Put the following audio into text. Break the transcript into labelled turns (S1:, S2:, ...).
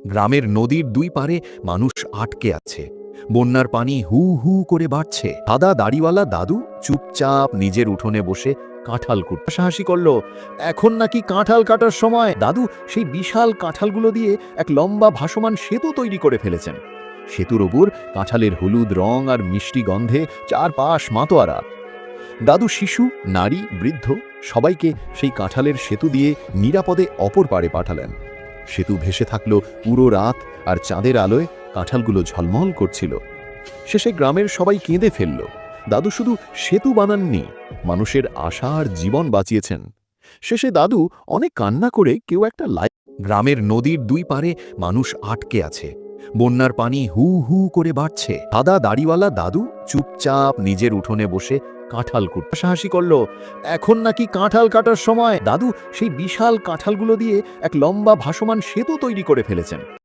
S1: গ্রামের নদীর দুই পারে মানুষ আটকে আছে। বন্যার পানি হু হু করে বাড়ছে। সাদা দাড়িওয়ালা দাদু চুপচাপ নিজের উঠোনে বসে কাঁঠাল কুটতে হাসাহাসি করল। এখন নাকি কাঁঠাল কাটার সময়। দাদু সেই বিশাল কাঁঠালগুলো দিয়ে এক লম্বা ভাসমান সেতু তৈরি করে ফেলেছেন। সেতুর ওপর কাঁঠালের হলুদ রং আর মিষ্টি গন্ধে চারপাশ মাতোয়ারা। দাদু শিশু, নারী, বৃদ্ধ সবাইকে সেই কাঁঠালের সেতু দিয়ে নিরাপদে অপর পারে পাঠালেন। সেতু ভেসে থাকলো পুরো রাত, আর চাঁদের আলোয় কাঁঠালগুলো ঝলমল করছিল। শেষে গ্রামের সবাই কেঁদে ফেলল। দাদু শুধু সেতু বানাননি, মানুষের আশা আর জীবন বাঁচিয়েছেন। শেষে দাদু অনেক কান্না করে কেউ একটা গ্রামের নদীর দুই পারে মানুষ আটকে আছে। বন্যার পানি হু হু করে বাড়ছে। সাদা দাড়িওয়ালা দাদু চুপচাপ নিজের উঠোনে বসে কাঁঠাল কুটতে হাসাহাসি করল। এখন নাকি কাঁঠাল কাটার সময়। দাদু সেই বিশাল কাঁঠালগুলো দিয়ে এক লম্বা ভাসমান সেতু তৈরি করে ফেলেছেন।